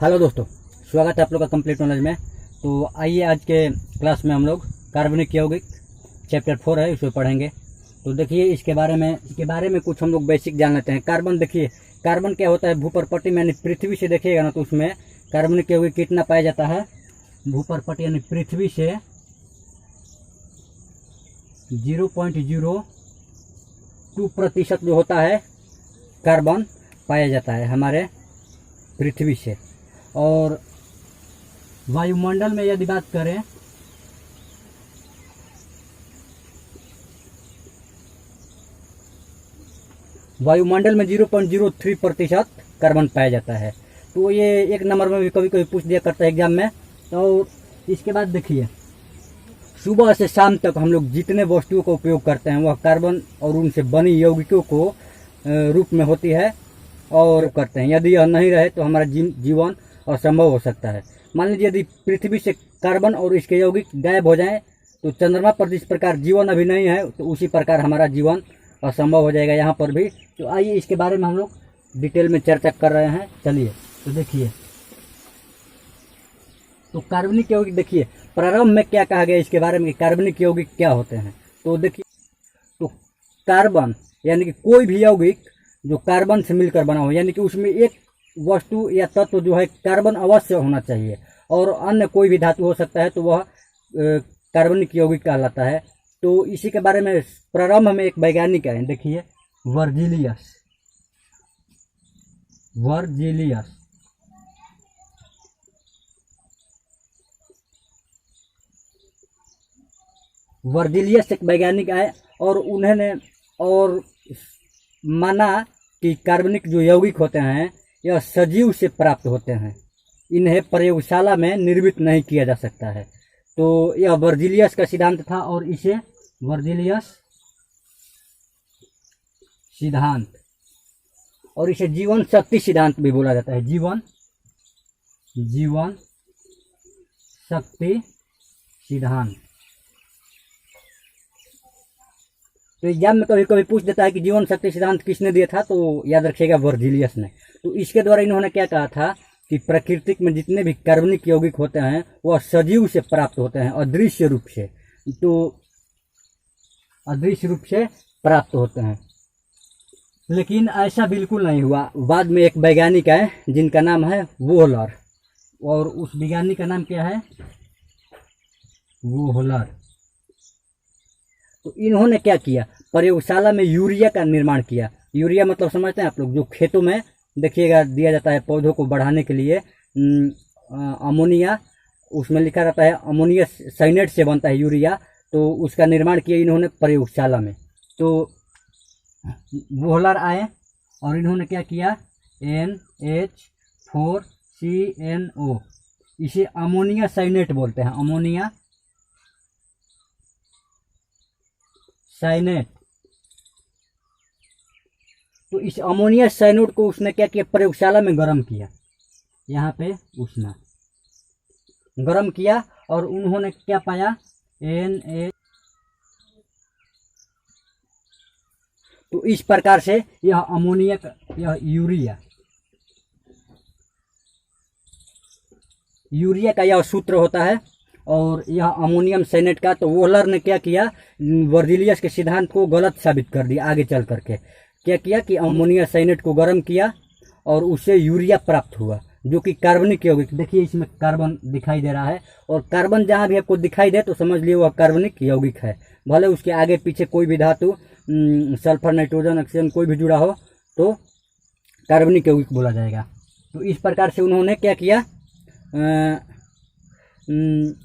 Hello दोस्तों, स्वागत है आप लोग का कंप्लीट नॉलेज में। तो आइए आज के क्लास में हम लोग कार्बनिक यौगिक चैप्टर 4 है, इसको पढ़ेंगे। तो देखिए इसके बारे में कुछ हम लोग बेसिक जान लेते हैं। कार्बन, देखिए कार्बन क्या होता है, भूपरपट्टी में यानी पृथ्वी से देखिएगा ना तो उसमें कार्बनिक यौगिक कितना पाया जाता है, भूपरपट्टी यानी पृथ्वी से 0.02% जो होता है कार्बन पाया जाता है हमारे पृथ्वी से। और वायुमंडल में यदि बात करें वायुमंडल में 0.03% कार्बन पाया जाता है। तो ये एक नंबर में भी कभी कभी पूछ दिया करता है एग्जाम में। तो इसके बाद देखिए सुबह से शाम तक हम लोग जितने वस्तुओं का उपयोग करते हैं वह कार्बन और उनसे बनी यौगिकों को रूप में होती है और करते हैं। यदि यह नहीं रहे तो हमारा जीवन असंभव हो सकता है। मान लीजिए यदि पृथ्वी से कार्बन और इसके यौगिक गायब हो जाएं तो चंद्रमा पर जिस प्रकार जीवन अभी नहीं है तो उसी प्रकार हमारा जीवन असंभव हो जाएगा यहाँ पर भी। तो आइए इसके बारे में हम लोग डिटेल में चर्चा कर रहे हैं। चलिए तो देखिए, तो कार्बनिक यौगिक देखिए प्रारंभ में क्या कहा गया इसके बारे में, कार्बनिक यौगिक क्या होते हैं। तो देखिए, तो कार्बन यानी कि कोई भी यौगिक जो कार्बन से मिलकर बना हो, यानी कि उसमें एक वस्तु या तत्व जो है कार्बन अवश्य होना चाहिए और अन्य कोई भी धातु हो सकता है तो वह कार्बनिक यौगिक कहलाता है। तो इसी के बारे में प्रारंभ में एक वैज्ञानिक है, देखिए वर्जिलियस एक वैज्ञानिक आए और उन्होंने और माना कि कार्बनिक जो यौगिक होते हैं यह सजीव से प्राप्त होते हैं, इन्हें प्रयोगशाला में निर्मित नहीं किया जा सकता है। तो यह वर्जिलियस का सिद्धांत था और इसे वर्जिलियस सिद्धांत और इसे जीवन शक्ति सिद्धांत भी बोला जाता है। जीवन शक्ति सिद्धांत। तो एग्जाम में कभी कभी पूछ देता है कि जीवन शक्ति सिद्धांत किसने दिया था, तो याद रखिएगा वर्जिलियस ने। तो इसके द्वारा इन्होंने क्या कहा था कि प्रकृति में जितने भी कार्बनिक यौगिक होते हैं वह सजीव से प्राप्त होते हैं, अदृश्य रूप से। तो अदृश्य रूप से प्राप्त होते हैं, लेकिन ऐसा बिल्कुल नहीं हुआ। बाद में एक वैज्ञानिक है जिनका नाम है वोहलर, और उस वैज्ञानिक का नाम क्या है, वोहलर। तो इन्होंने क्या किया, प्रयोगशाला में यूरिया का निर्माण किया। यूरिया मतलब समझते हैं आप लोग, जो खेतों में देखिएगा दिया जाता है पौधों को बढ़ाने के लिए। अमोनिया, उसमें लिखा रहता है अमोनिया साइनेट से बनता है यूरिया। तो उसका निर्माण किया इन्होंने प्रयोगशाला में। तो वोहलर आए और इन्होंने क्या किया, NH4CNO, इसे अमोनिया साइनेट बोलते हैं, अमोनिया साइनेट। तो इस अमोनिया साइनेट को उसने क्या किया, प्रयोगशाला में गर्म किया, यहाँ पे उष्मा गर्म किया और उन्होंने क्या पाया, Na। तो इस प्रकार से यह अमोनिया, यह यूरिया का यह सूत्र होता है और यह अमोनियम साइनेट का। तो वोहलर ने क्या किया, वर्जिलियस के सिद्धांत को गलत साबित कर दिया। आगे चल करके क्या किया कि अमोनिया साइनेट को गर्म किया और उससे यूरिया प्राप्त हुआ, जो कि कार्बनिक यौगिक। देखिए इसमें कार्बन दिखाई दे रहा है, और कार्बन जहाँ भी आपको दिखाई दे तो समझ लिए वह कार्बनिक यौगिक है। भले उसके आगे पीछे कोई भी धातु, सल्फर, नाइट्रोजन, ऑक्सीजन कोई भी जुड़ा हो तो कार्बनिक यौगिक बोला जाएगा। तो इस प्रकार से उन्होंने क्या किया,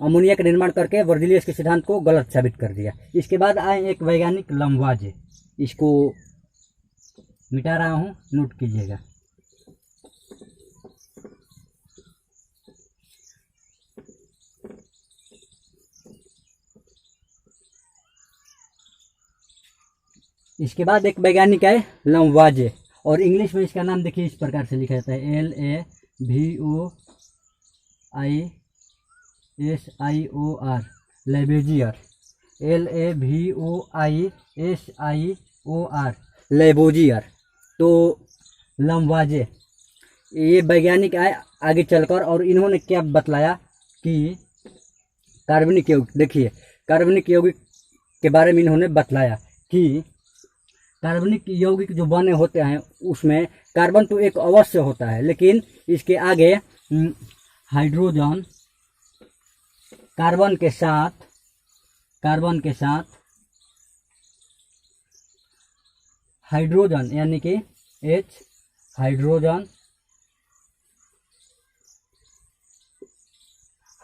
अमोनिया का निर्माण करके वर्जिलियस के सिद्धांत को गलत साबित कर दिया। इसके बाद आए एक वैज्ञानिक लम्वाजे, इसको मिटा रहा हूँ, नोट कीजिएगा। इसके बाद एक वैज्ञानिक है लम्वाजे, और इंग्लिश में इसका नाम देखिए इस प्रकार से लिखा जाता है, LAVOISIOR, लेबेजियर, LAVOISIOR, लेबोजियर। तो लम्वाजे ये वैज्ञानिक आए आगे चलकर। और इन्होंने क्या बतलाया कि कार्बनिक यौगिक, देखिए कार्बनिक यौगिक के बारे में इन्होंने बतलाया कि कार्बनिक यौगिक जो बने होते हैं उसमें कार्बन तो एक अवश्य होता है, लेकिन इसके आगे हाइड्रोजन कार्बन के साथ हाइड्रोजन यानी कि H हाइड्रोजन,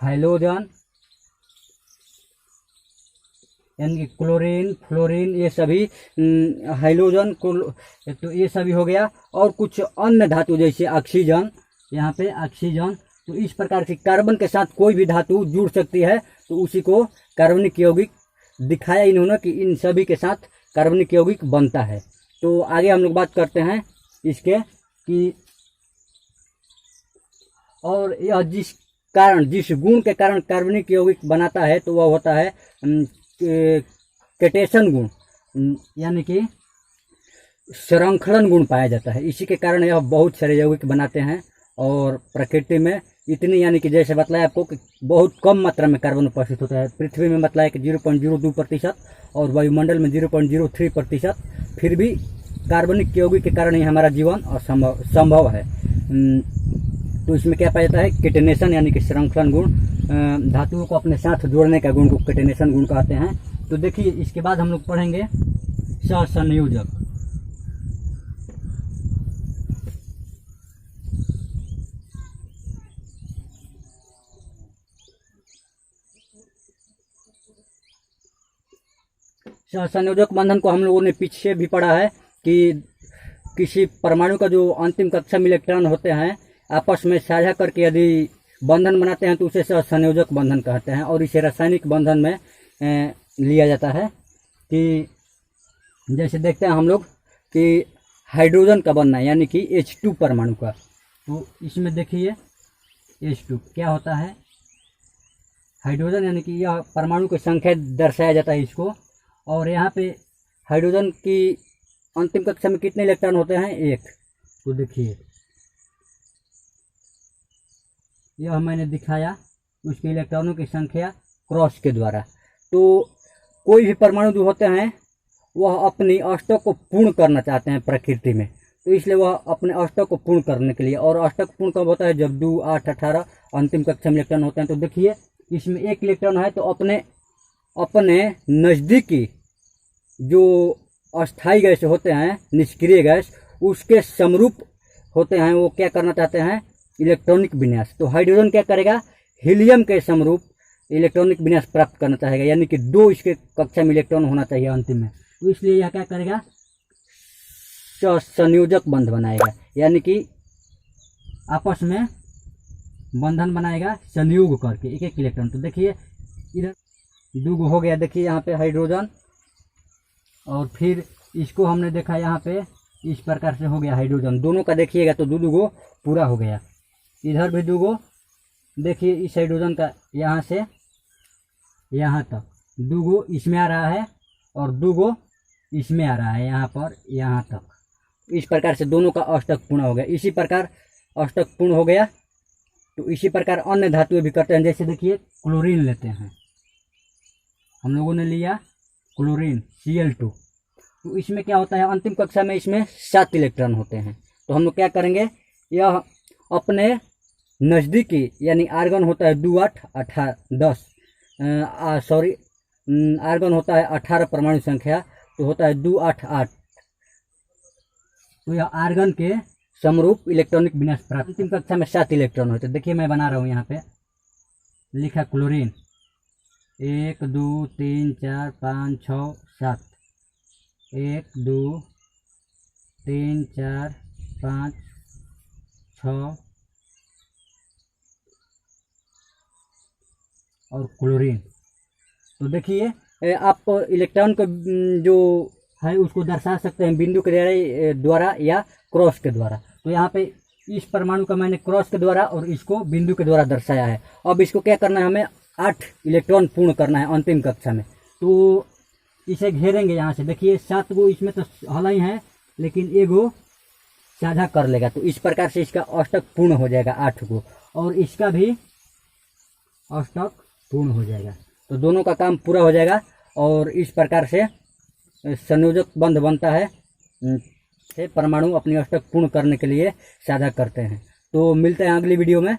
हाइलोजन यानी कि क्लोरीन, फ्लोरीन, ये सभी हाइलोजन तो ये सभी हो गया। और कुछ अन्य धातु जैसे ऑक्सीजन, यहाँ पे ऑक्सीजन, तो इस प्रकार से कार्बन के साथ कोई भी धातु जुड़ सकती है, तो उसी को कार्बनिक यौगिक दिखाया इन्होंने कि इन सभी के साथ कार्बनिक यौगिक बनता है। तो आगे हम लोग बात करते हैं इसके कि और यह जिस गुण के कारण कार्बनिक यौगिक बनाता है तो वह होता है कैटेशन गुण, यानी कि संरक्षण गुण पाया जाता है। इसी के कारण यह बहुत सारे यौगिक बनाते हैं। और प्रकृति में इतनी, यानी कि जैसे बतलाया आपको कि बहुत कम मात्रा में कार्बन उपस्थित होता है। पृथ्वी में बताया कि 0.02% और वायुमंडल में 0.03%। फिर भी कार्बनिक यौगिक के कारण ही हमारा जीवन और संभव है। तो इसमें क्या पाया जाता है, केटेनेशन यानी कि संरक्षण गुण, धातुओं को अपने साथ जोड़ने का गुण को केटेनेशन गुण कहते हैं। तो देखिए इसके बाद हम लोग पढ़ेंगे सहसंयोजक। सहसंयोजक बंधन को हम लोगों ने पीछे भी पढ़ा है कि किसी परमाणु का जो अंतिम कक्षा में इलेक्ट्रॉन होते हैं आपस में साझा करके यदि बंधन बनाते हैं तो उसे सहसंयोजक बंधन कहते हैं। और इसे रासायनिक बंधन में लिया जाता है कि जैसे देखते हैं हम लोग कि हाइड्रोजन का बनना है यानी कि H2 परमाणु का। तो इसमें देखिए H2 क्या होता है, हाइड्रोजन यानी कि यह परमाणु की संख्या दर्शाया जाता है इसको। और यहाँ पे हाइड्रोजन की अंतिम कक्षा में कितने इलेक्ट्रॉन होते हैं, 1। तो देखिए यह मैंने दिखाया उसके इलेक्ट्रॉनों की संख्या क्रॉस के द्वारा। तो कोई भी परमाणु जो होते हैं वह अपनी अष्टक को पूर्ण करना चाहते हैं प्रकृति में, तो इसलिए वह अपने अष्टक को पूर्ण करने के लिए, और अष्टक पूर्ण कब होता है, जब 2, 8, 18 अंतिम कक्षा में इलेक्ट्रॉन होते हैं। तो देखिए इसमें 1 इलेक्ट्रॉन है तो अपने नज़दीकी जो अस्थायी गैस होते हैं, निष्क्रिय गैस, उसके समरूप होते हैं, वो क्या करना चाहते हैं, इलेक्ट्रॉनिक विन्यास। तो हाइड्रोजन क्या करेगा, हीलियम के समरूप इलेक्ट्रॉनिक विन्यास प्राप्त करना चाहेगा, यानी कि 2 इसके कक्षा में इलेक्ट्रॉन होना चाहिए अंतिम में। तो इसलिए यह क्या करेगा, संयोजक बंध बनाएगा, यानी कि आपस में बंधन बनाएगा संयोग करके 1-1 इलेक्ट्रॉन। तो देखिए इधर 2 हो गया, देखिए यहाँ पे हाइड्रोजन, और फिर इसको हमने देखा यहाँ पे इस प्रकार से हो गया हाइड्रोजन, दोनों का देखिएगा तो 2 पूरा हो गया। इधर भी 2 देखिए, इस हाइड्रोजन का यहाँ से यहाँ तक 2 इसमें आ रहा है और 2 इसमें आ रहा है, यहाँ पर यहाँ तक। इस प्रकार से दोनों का अष्टक पूर्ण हो गया। इसी प्रकार अष्टक पूर्ण हो गया तो इसी प्रकार अन्य धातुएं भी करते हैं। जैसे देखिए क्लोरीन लेते हैं, हम लोगों ने लिया क्लोरीन Cl2, तो इसमें क्या होता है, अंतिम कक्षा में इसमें 7 इलेक्ट्रॉन होते हैं। तो हम लोग क्या करेंगे, यह अपने नज़दीकी, यानी आर्गन होता है 2, 8, 18, 10 आर्गन होता है 18 परमाणु संख्या, तो होता है 2, 8, 8। तो यह आर्गन के समरूप इलेक्ट्रॉनिक विन्यास प्राप्त। अंतिम कक्षा में 7 इलेक्ट्रॉन होते हैं। देखिए मैं बना रहा हूँ, यहाँ पे लिखा क्लोरीन 1, 2, 3, 4, 5, 6, 7, 1, 2, 3, 4, 5, 6 और क्लोरीन। तो देखिए आप इलेक्ट्रॉन को जो है उसको दर्शा सकते हैं बिंदु के द्वारा या क्रॉस के द्वारा। तो यहाँ पे इस परमाणु का मैंने क्रॉस के द्वारा और इसको बिंदु के द्वारा दर्शाया है। अब इसको क्या करना है, हमें 8 इलेक्ट्रॉन पूर्ण करना है अंतिम कक्षा में। तो इसे घेरेंगे यहाँ से, देखिए 7 इसमें तो हल ही है, लेकिन एगो साझा कर लेगा। तो इस प्रकार से इसका अष्टक पूर्ण हो जाएगा 8 को, और इसका भी अष्टक पूर्ण हो जाएगा। तो दोनों का काम पूरा हो जाएगा, और इस प्रकार से संयोजक बंध बनता है। से परमाणु अपनी अष्टक पूर्ण करने के लिए साझा करते हैं। तो मिलते हैं अगली वीडियो में।